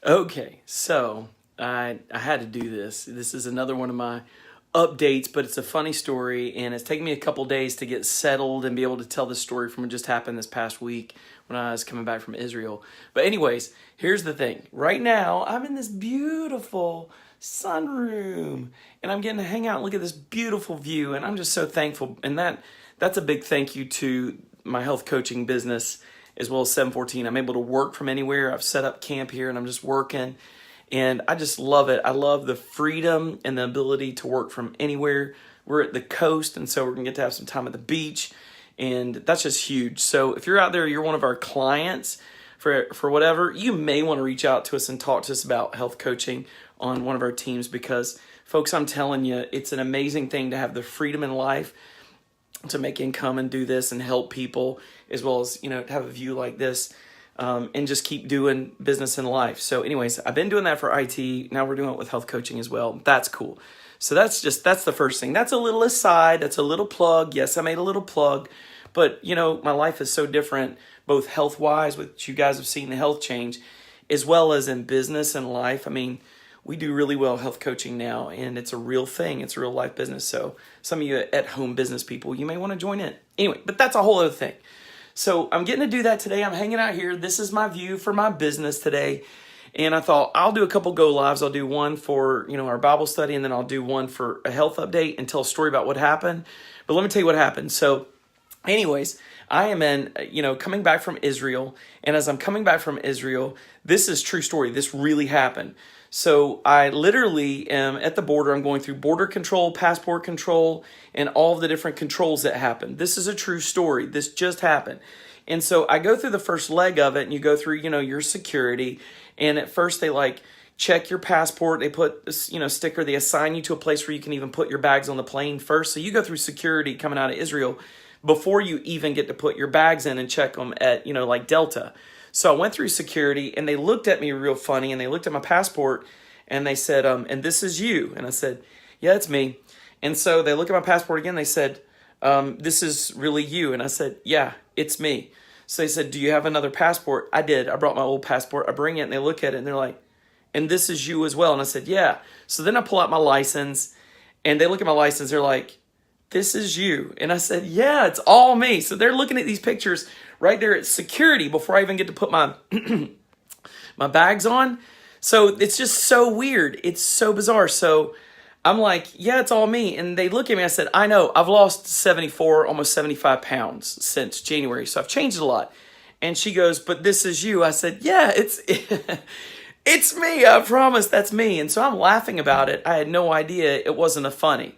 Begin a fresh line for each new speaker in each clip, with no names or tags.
Okay, so I had to do this. This is another one of my updates, but it's a funny story, and it's taken me a couple days to get settled and be able to tell this story from what just happened this past week when I was coming back from Israel. But anyways, here's the thing. Right now, I'm in this beautiful sunroom, and I'm getting to hang out and look at this beautiful view, and I'm just so thankful. And that's a big thank you to my health coaching business as well as 714. I'm able to work from anywhere. I've set up camp here and I'm just working. And I just love it. I love the freedom and the ability to work from anywhere. We're at the coast, and so we're going to get to have some time at the beach. And that's just huge. So if you're out there, you're one of our clients for whatever, you may want to reach out to us and talk to us about health coaching on one of our teams because, folks, I'm telling you, it's an amazing thing to have the freedom in life to make income and do this and help people, as well as, have a view like this, and just keep doing business in life. So anyways, I've been doing that for IT. Now we're doing it with health coaching as well. That's cool. So that's the first thing. That's a little aside. That's a little plug. Yes, I made a little plug, but my life is so different, both health wise, which you guys have seen the health change, as well as in business and life. I mean, we do really well health coaching now, and it's a real thing. It's a real life business. So some of you at home business people, you may want to join in. Anyway, but that's a whole other thing. So I'm getting to do that today. I'm hanging out here. This is my view for my business today. And I thought I'll do a couple go lives. I'll do one for, our Bible study, and then I'll do one for a health update and tell a story about what happened. But let me tell you what happened. So anyways, I am coming back from Israel. And as I'm coming back from Israel, this is true story. This really happened. So I literally am at the border. I'm going through border control, passport control, and all of the different controls that happen. This is a true story. This just happened. And so I go through the first leg of it, and you go through, your security. And at first they check your passport. They put, sticker. They assign you to a place where you can even put your bags on the plane first. So you go through security coming out of Israel before you even get to put your bags in and check them at, like Delta. So I went through security, and they looked at me real funny, and they looked at my passport, and they said, and this is you. And I said, yeah, it's me. And so they look at my passport again. They said, this is really you. And I said, yeah, it's me. So they said, do you have another passport? I did. I brought my old passport. I bring it, and they look at it, and they're like, and this is you as well. And I said, yeah. So then I pull out my license, and they look at my license. They're like, this is you. And I said, yeah, it's all me. So they're looking at these pictures right there at security before I even get to put my my bags on. So it's just so weird. It's so bizarre. So I'm like, yeah, it's all me. And they look at me. I said, I know. I've lost 74, almost 75 pounds since January. So I've changed a lot. And she goes, but this is you. I said, yeah, it's me. I promise that's me. And so I'm laughing about it. I had no idea it wasn't a funny.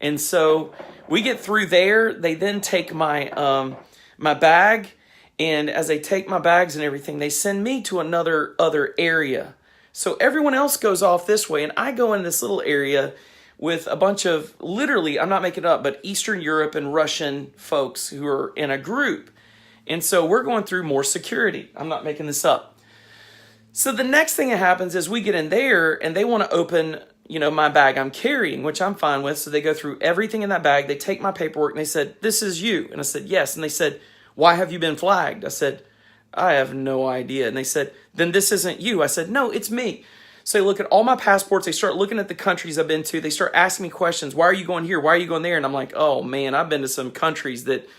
And so we get through there. They then take my my bag, and as they take my bags and everything, they send me to other area. So everyone else goes off this way, and I go in this little area with a bunch of, literally, I'm not making it up, but Eastern Europe and Russian folks who are in a group. And so we're going through more security. I'm not making this up. So the next thing that happens is we get in there, and they want to open my bag I'm carrying, which I'm fine with. So they go through everything in that bag. They take my paperwork, and they said, this is you. And I said, yes. And they said, why have you been flagged? I said, I have no idea. And they said, then this isn't you. I said, no, it's me. So they look at all my passports. They start looking at the countries I've been to. They start asking me questions. Why are you going here? Why are you going there? And I'm like, oh man, I've been to some countries that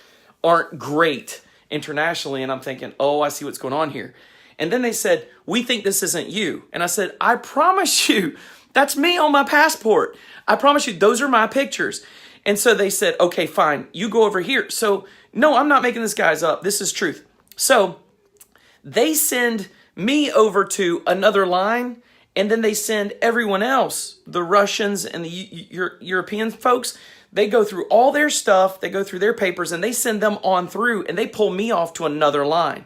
aren't great internationally. And I'm thinking, oh, I see what's going on here. And then they said, we think this isn't you. And I said, I promise you, that's me on my passport. I promise you, those are my pictures. And so they said, okay, fine, you go over here. So no, I'm not making this guy's up. This is truth. So they send me over to another line, and then they send everyone else, the Russians and the European folks, they go through all their stuff, they go through their papers, and they send them on through, and they pull me off to another line.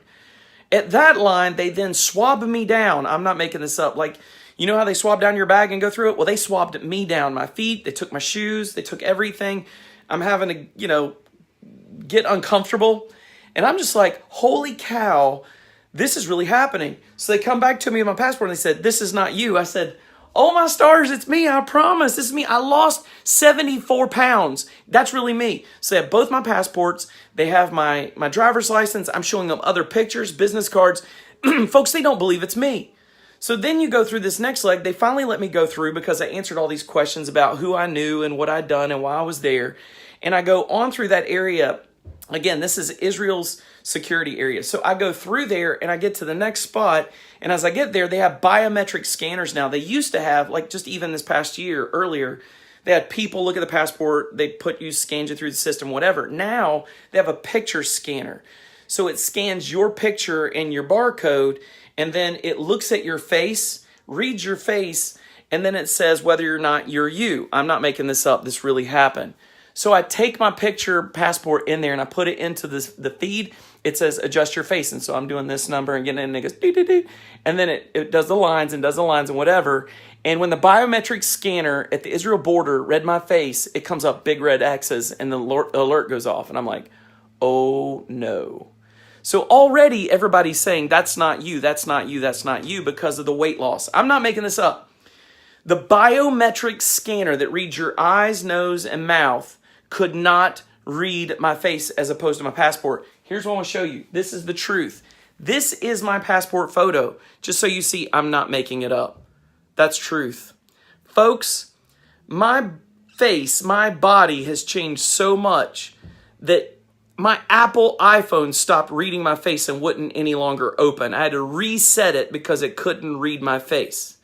At that line, they then swab me down. I'm not making this up. You know how they swab down your bag and go through it? Well, they swabbed me down, my feet. They took my shoes. They took everything. I'm having to, get uncomfortable. And I'm just like, holy cow, this is really happening. So they come back to me with my passport, and they said, this is not you. I said, oh my stars, it's me. I promise. This is me. I lost 74 pounds. That's really me. So they have both my passports. They have my driver's license. I'm showing them other pictures, business cards. Folks, they don't believe it's me. So then you go through this next leg. They finally let me go through because I answered all these questions about who I knew and what I'd done and why I was there. And I go on through that area. Again, this is Israel's security area. So I go through there and I get to the next spot. And as I get there, they have biometric scanners now. They used to have, like just even this past year earlier, they had people look at the passport. They scanned you through the system, whatever. Now they have a picture scanner. So it scans your picture and your barcode, and then it looks at your face, reads your face, and then it says whether or not you're you. I'm not making this up. This really happened. So I take my picture passport in there and I put it into the feed. It says adjust your face. And so I'm doing this number and getting in and it goes dee, dee, dee. And then it does the lines and whatever. And when the biometric scanner at the Israel border read my face, it comes up big red X's and the alert goes off. And I'm like, oh no. So already everybody's saying that's not you, that's not you, that's not you because of the weight loss. I'm not making this up. The biometric scanner that reads your eyes, nose, and mouth could not read my face as opposed to my passport. Here's what I want to show you. This is the truth. This is my passport photo. Just so you see, I'm not making it up. That's truth. Folks, my face, my body has changed so much that my Apple iPhone stopped reading my face and wouldn't any longer open. I had to reset it because it couldn't read my face.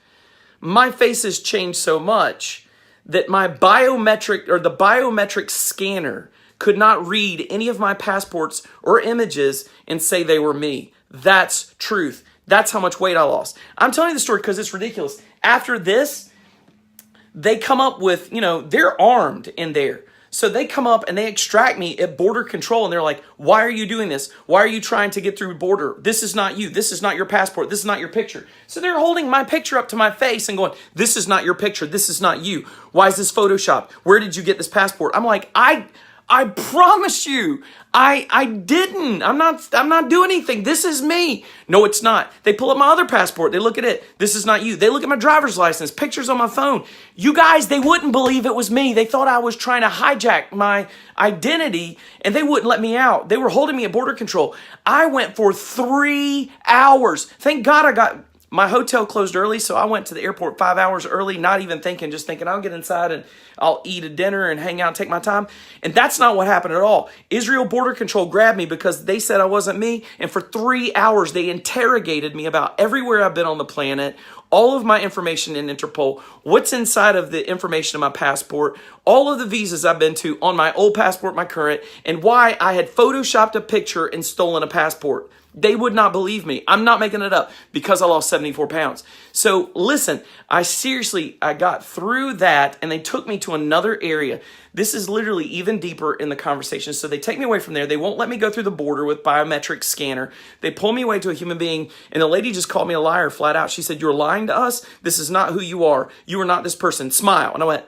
My face has changed so much that my biometric scanner could not read any of my passports or images and say they were me. That's truth. That's how much weight I lost. I'm telling you the story because it's ridiculous. After this, they come up with, they're armed in there. So they come up and they extract me at border control and they're like, why are you doing this? Why are you trying to get through border? This is not you. This is not your passport. This is not your picture. So they're holding my picture up to my face and going, this is not your picture. This is not you. Why is this Photoshopped? Where did you get this passport? I'm like, I promise you, I didn't. I'm not doing anything. This is me. No, it's not. They pull up my other passport. They look at it. This is not you. They look at my driver's license, pictures on my phone. You guys, they wouldn't believe it was me. They thought I was trying to hijack my identity and they wouldn't let me out. They were holding me at border control. I went for 3 hours. Thank God my hotel closed early, so I went to the airport 5 hours early, not even thinking, just thinking I'll get inside and I'll eat a dinner and hang out and take my time. And that's not what happened at all. Israel Border Control grabbed me because they said I wasn't me. And for 3 hours, they interrogated me about everywhere I've been on the planet, all of my information in Interpol, what's inside of the information of my passport, all of the visas I've been to on my old passport, my current, and why I had photoshopped a picture and stolen a passport. They would not believe me. I'm not making it up because I lost 74 pounds. So listen, I got through that and they took me to another area. This is literally even deeper in the conversation. So they take me away from there. They won't let me go through the border with biometric scanner. They pull me away to a human being and the lady just called me a liar flat out. She said, you're lying to us. This is not who you are. You are not this person. Smile. And I went,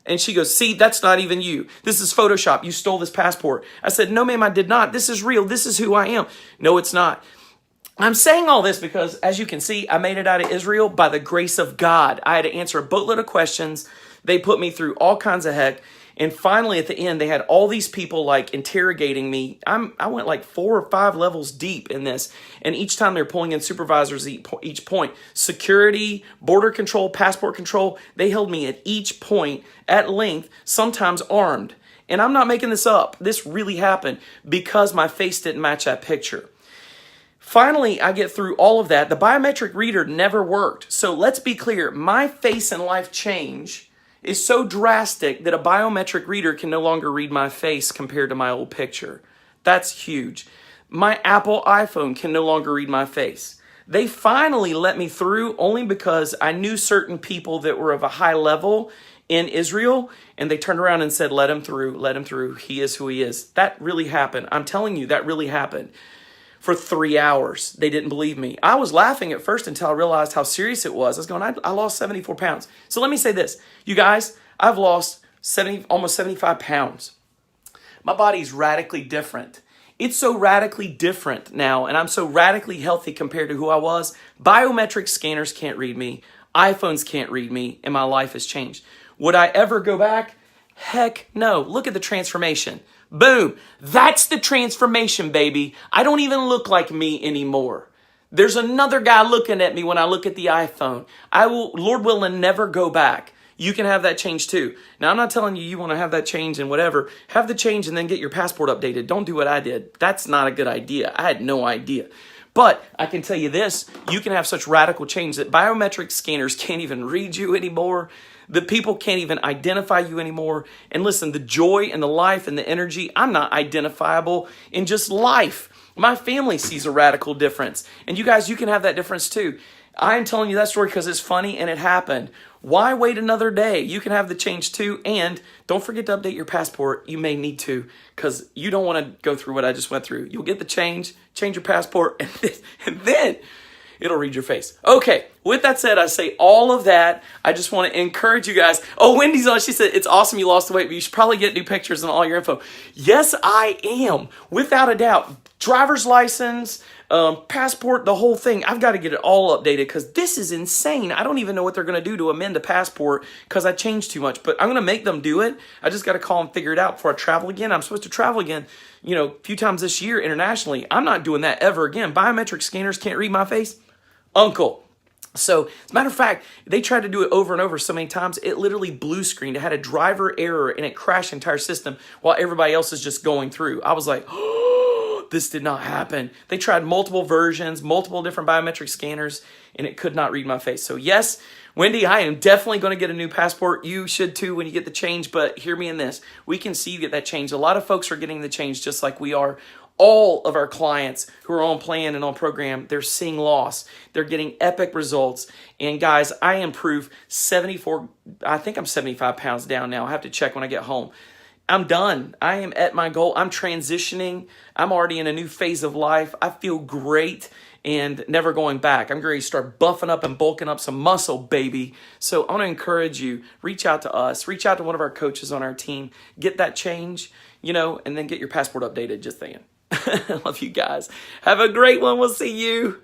and she goes, see, that's not even you. This is Photoshop. You stole this passport. I said, no, ma'am, I did not. This is real. This is who I am. No, it's not. I'm saying all this because, as you can see, I made it out of Israel by the grace of God. I had to answer a boatload of questions. They put me through all kinds of heck. And finally, at the end, they had all these people like interrogating me. I went like 4 or 5 levels deep in this. And each time they're pulling in supervisors at each point. Security, border control, passport control. They held me at each point at length, sometimes armed. And I'm not making this up. This really happened because my face didn't match that picture. Finally, I get through all of that. The biometric reader never worked. So let's be clear. My face and life change is so drastic that a biometric reader can no longer read my face compared to my old picture. That's huge. My Apple iPhone can no longer read my face. They finally let me through only because I knew certain people that were of a high level in Israel, and they turned around and said, let him through, let him through. He is who he is. That really happened. I'm telling you, that really happened. For 3 hours, they didn't believe me. I was laughing at first until I realized how serious it was. I was going, I lost 74 pounds. So let me say this. You guys, I've lost almost 75 pounds. My body's radically different. It's so radically different now, and I'm so radically healthy compared to who I was. Biometric scanners can't read me. iPhones can't read me, and my life has changed. Would I ever go back? Heck no. Look at the transformation. Boom. That's the transformation, baby. I don't even look like me anymore. There's another guy looking at me when I look at the iPhone. I will, Lord willing, never go back. You can have that change too. Now, I'm not telling you want to have that change and whatever. Have the change and then get your passport updated. Don't do what I did. That's not a good idea. I had no idea. But I can tell you this, you can have such radical change that biometric scanners can't even read you anymore. The people can't even identify you anymore. And listen, the joy and the life and the energy, I'm not identifiable in just life. My family sees a radical difference. And you guys, you can have that difference too. I'm telling you that story because it's funny and it happened. Why wait another day? You can have the change too. And don't forget to update your passport. You may need to because you don't want to go through what I just went through. You'll get the change your passport, and then it'll read your face. Okay, with that said, I say all of that. I just want to encourage you guys. Oh, Wendy's on. She said, it's awesome you lost the weight, but you should probably get new pictures and all your info. Yes, I am. Without a doubt. Driver's license, passport, the whole thing. I've got to get it all updated because this is insane. I don't even know what they're going to do to amend a passport because I changed too much. But I'm going to make them do it. I just got to call and figure it out before I travel again. I'm supposed to travel again, a few times this year internationally. I'm not doing that ever again. Biometric scanners can't read my face. Uncle. So, as a matter of fact, they tried to do it over and over so many times, it literally blue screened. It had a driver error and it crashed the entire system while everybody else is just going through. I was like, oh, this did not happen. They tried multiple versions, multiple different biometric scanners, and it could not read my face. So yes, Wendy, I am definitely going to get a new passport. You should too when you get the change, but hear me in this. We can see you get that change. A lot of folks are getting the change just like we are. All of our clients who are on plan and on program, they're seeing loss. They're getting epic results. And guys, I improved 74, I think I'm 75 pounds down now. I have to check when I get home. I'm done. I am at my goal. I'm transitioning. I'm already in a new phase of life. I feel great and never going back. I'm going to start buffing up and bulking up some muscle, baby. So I want to encourage you, reach out to us, reach out to one of our coaches on our team, get that change, and then get your passport updated, just saying. I love you guys. Have a great one. We'll see you.